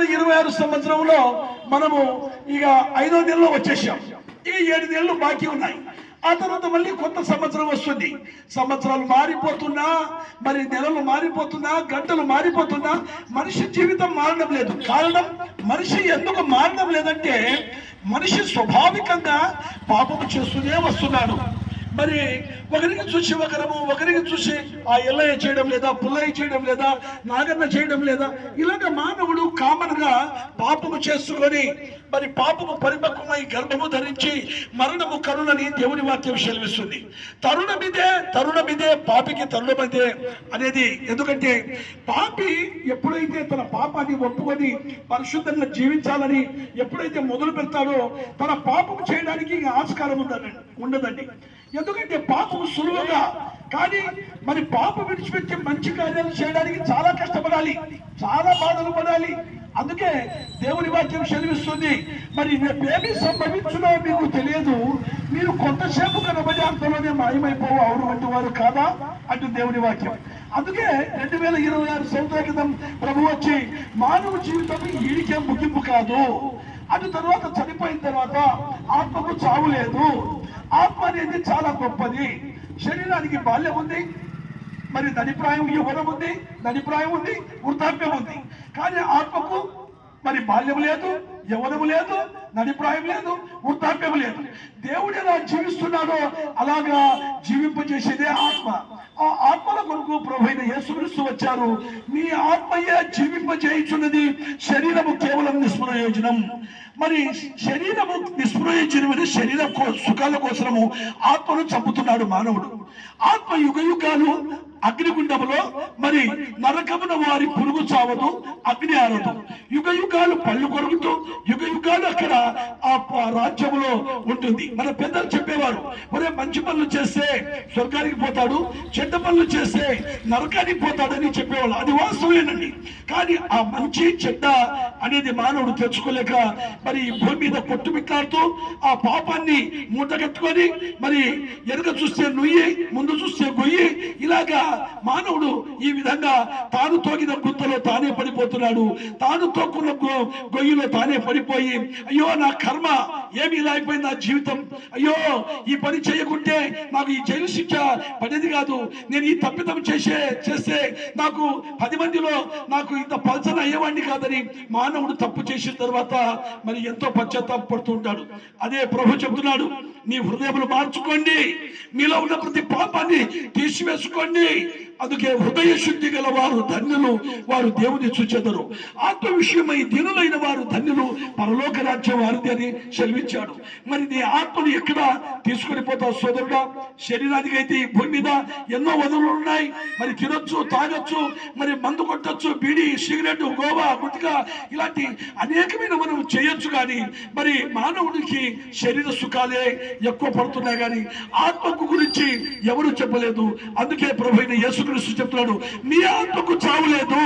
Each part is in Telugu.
2026 సంవత్సరంలో మనము ఇక 5వ నెలలో వచ్చేసాం. ఇక 7 నెలలు బాకీ ఉన్నాయి. ఆ తర్వాత మళ్ళీ కొత్త సంవత్సరం వస్తుంది. సంవత్సరాలు మారిపోతున్నా, మరి నెలలు మారిపోతున్నా, గంటలు మారిపోతున్నా మనిషి జీవితం మారడం లేదు. కారణం, మనిషి ఎందుకు మారడం లేదంటే మనిషి స్వాభావికంగా పాపము చేస్తూనే వస్తున్నాడు. మరి ఒకరికి చూసి ఒకరికి చూసి ఆ ఎల్లయ్య చేయడం లేదా, పుల్లయ్య చేయడం లేదా, నాగన్న చేయడం లేదా, ఇలాగ మానవుడు కామన్ గా పాపము చేసుకొని మరి పాపము పరిపక్వమై గర్భము ధరించి మరణము కరుణని దేవుని వాక్యం సెలవిస్తుంది. తరుణమిదే పాపికి తరుణమిదే అనేది. ఎందుకంటే పాపి ఎప్పుడైతే తన పాపాన్ని ఒప్పుకొని పరిశుద్ధంగా జీవించాలని ఎప్పుడైతే మొదలు పెడతాడో తన పాపము చేయడానికి ఆస్కారం ఉండదండి. ఎందుకంటే పాపము సులువుగా, కానీ మరి పాపం విడిచిపెట్టి మంచి కార్యాలు చేయడానికి చాలా కష్టపడాలి, చాలా బాధలు పడాలి. అందుకే దేవుని వాక్యం సెలవిస్తుంది, మరి రేపేమి సంభవించునో మీకు తెలియదు, మీరు కొంతసేపు కనబడి అంతలోనే మాయమైపోవు అవును వంటి వారు కాదా అంటూ దేవుని వాక్యం. అందుకే 2026 సంవత్సరాల క్రితం ప్రభు వచ్చి మానవ జీవితం ఈడికే ముగింపు కాదు, అటు తర్వాత చనిపోయిన తర్వాత ఆత్మకు చావు లేదు, ఆత్మ అనేది చాలా గొప్పది. శరీరానికి బాల్యం ఉంది, మరి నడిప్రాయం యువనం ఉంది, నడిప్రాయం ఉంది, వృద్ధాప్యం ఉంది. కానీ ఆత్మకు మరి బాల్యం లేదు, యవనము లేదు, నడిప్రాయం లేదు, వృద్ధాప్యం లేదు. దేవుడు ఎలా జీవిస్తున్నాడో అలాగా జీవింపజేసేదే ఆత్మ. ఆ ఆత్మల కొరకు ప్రభువైన యేసుక్రీస్తు వచ్చారు. మీ ఆత్మయే జీవింపజేయుచున్నది, శరీరము కేవలం నిష్ప్రయోజనం. మరి శరీరము నిష్ప్రయోజనమైన శరీర సుఖాల కోసము ఆత్మను చంపుతున్నాడు మానవుడు. ఆత్మ యుగయుగాలు అగ్నిగుండములో, మరి నరకమున వారి పురుగు చావదు, అగ్ని ఆరదు. యుగయుగాలు పళ్ళు కొరుకుతూ యుగయుగాలు అక్కడ ఆ రాజ్యములో ఉంటుంది. మన పెద్దలు చెప్పేవారు, ఒరే మంచి పనులు చేస్తే స్వర్గానికి పోతాడు, చెడ్డ పనులు చేస్తే నరకానికి పోతాడని చెప్పేవాళ్ళు. అది వాస్తవేనండి. కానీ ఆ మంచి చెడ్డ అనేది మానవుడు తెచ్చుకోలేక మరి భూమి మీద కొట్టుమిట్లాడుతూ ఆ పాపాన్ని మూటగట్టుకొని మరి వెనుక చూస్తే నుయ్యి, ముందు చూస్తే గొయ్యి, ఇలాగా మానవుడు ఈ విధంగా తాను తోగిన గుంతలో తానే పడిపోతున్నాడు. తాను తోక్కున్న గొయ్యిలో తానే పడిపోయి అయ్యో నా కర్మ, ఏమి ఇలా అయిపోయింది నా జీవితం, అయ్యో ఈ పని చేయకుంటే నాకు ఈ జైలు శిక్ష పడేది కాదు, నేను ఈ తప్పిదం చేస్తే నాకు 10 మందిలో నాకు ఇంత పల్సన అయ్యేవాడిని కాదని మానవుడు తప్పు చేసిన తర్వాత మరి ఎంతో పశ్చాత్తాపడుతూ ఉంటాడు. అదే ప్రభు చెబుతున్నాడు, నీ హృదయములు మార్చుకోండి, మీలో ఉన్న ప్రతి పాపాన్ని తీసివేసుకోండి. అందుకే హృదయ శుద్ధి గల వారు ధన్యులు, వారు దేవుని చూచెదరు. ఆత్మ విషయమై దీనులైన వారు ధన్యులు, పరలోక రాజ్యం వారిది అని సెలవిచ్చాడు. మరి నీ ఆత్మను ఎక్కడ తీసుకొని పోతావు సోదరుడా? శరీరానికి అయితే ఈ భూమి మీద ఎన్నో వదులు ఉన్నాయి. మరి తినొచ్చు, తాగొచ్చు, మరి మందు కొట్టొచ్చు, బీడి, సిగరెట్, గోవా, గుట్కా, ఇలాంటి అనేకమైన మనం చేయొచ్చు. కానీ మరి మానవుడికి శరీర సుఖాలే ఎక్కువ పడుతున్నాయి, కానీ ఆత్మకు గురించి ఎవరు చెప్పలేదు. అందుకే ప్రభువైన యేసుక్రీస్తు చెప్తున్నాడు, మీ ఆత్మకు చావు లేదు,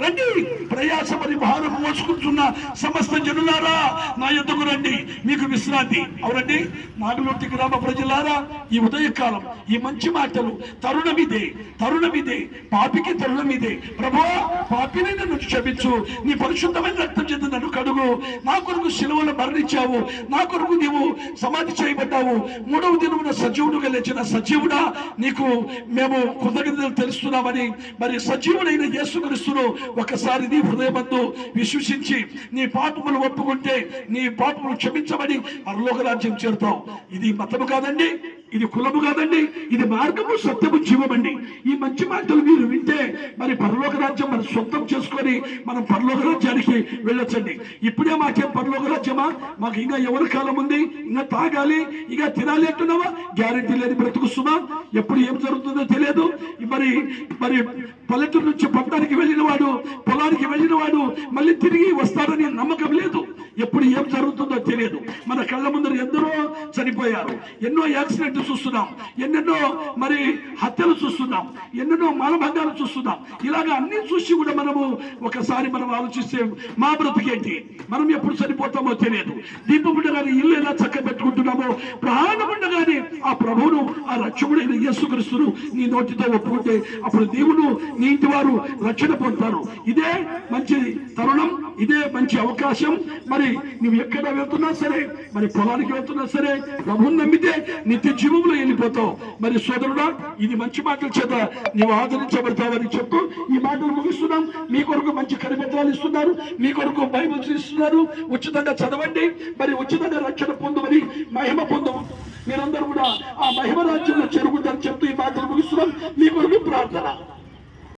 రండి ప్రయాసపడి భారం మోసుకుంటున్న సమస్త జనులారా నా యొద్దకు రండి, మీకు విశ్రాంతి. అవునండి నాగులొట్టి గ్రామ ప్రజలారా, ఈ ఉదయకాలం ఈ మంచి మాటలు తరుణమిదే, పాపికి తరుణమిదే. ప్రభువా పాపిని నన్ను క్షమించు, నీ పరిశుద్ధమైన రక్తం చేత నన్ను కడుగు, నా కొరకు శిలువలో మరణించావు, నా కొరకు నీవు సమాధి చేయబడ్డావు, 3వ దినమున సజీవుడుగా లేచిన సజీవుడా నీకు మేము కృతజ్ఞతలు తెలుస్తున్నామని మరి సజీవుడైన యేసుక్రీస్తును ఒకసారి నీ హృదయమందు విశ్వసించి నీ పాపములు ఒప్పుకుంటే నీ పాపములు క్షమించమని పరలోక రాజ్యం చేరుతావు. ఇది మతము కాదండి, ఇది కులము కాదండి, ఇది మార్గము, సత్యము, జీవమండి. ఈ మంచి మాటలు మీరు వింటే మరి పరలోక రాజ్యం మనం సొంతం చేసుకొని మనం పరలోక రాజ్యానికి వెళ్ళొచ్చండి. ఇప్పుడే మాకేం పరలోక రాజ్యమా, మాకు ఇంకా ఎవరి కాలం ఉంది, ఇంకా తాగాలి, ఇంకా తినాలి అంటున్నావా? గ్యారెంటీ లేని బ్రతుకుస్తున్నా, ఎప్పుడు ఏం జరుగుతుందో తెలియదు. మరి మరి పల్లెటూరు నుంచి పట్టణానికి వెళ్ళిన వాడు, పొలానికి వెళ్ళిన వాడు మళ్ళీ తిరిగి వస్తాడని నమ్మకం లేదు. ఎప్పుడు ఏం జరుగుతుందో తెలియదు. మన కళ్ళ ముందర ఎందరో చనిపోయారు, ఎన్నో యాక్సిడెంట్లు చూస్తున్నాం, ఎన్నెన్నో మరి హత్యలు చూస్తున్నాం, ఎన్నెన్నో మానభంగాలు చూస్తున్నాం. ఇలాగ అన్ని చూసి కూడా మనము ఒకసారి మనం ఆలోచిస్తే మా బ్రతికేంటి, మనం ఎప్పుడు చనిపోతామో తెలియదు. దీపం ఉండగానే ఇల్లు ఎలా చక్క పెట్టుకుంటున్నామో, ప్రాణం ఉండగానే ఆ ప్రభువును, ఆ రక్షకుడైన యేసుక్రీస్తును నీ నోటితో ఒప్పుకుంటే అప్పుడు దేవుడు, నీ ఇంటి వారు రక్షణ పొందుతారు. ఇదే మంచి తరుణం, ఇదే మంచి అవకాశం. మరి నువ్వు ఎక్కడ వెళ్తున్నా సరే, మరి పొలానికి వెళ్తున్నా సరే, ప్రభువుని నమ్మితే నిత్య జీవంలో వెళ్ళిపోతావు. మరి సోదరుడా, ఇది మంచి మాటల చేత నీవు ఆదరించబడతావని చెప్తూ ఈ మాటలు ముగిస్తున్నాం. మీ కొరకు మంచి కరిపత్రాలు ఇస్తున్నారు, మీ కొరకు బైబిల్స్ ఇస్తున్నారు. ఉచితంగా చదవండి, మరి ఉచితంగా రక్షణ పొందమని, మహిమ పొందము. మీరందరూ కూడా ఆ మహిమ రాజ్యంలో చేరుకుంటారని చెప్తూ ఈ మాటలు ముగిస్తున్నాం. మీ కొరకు ప్రార్థన.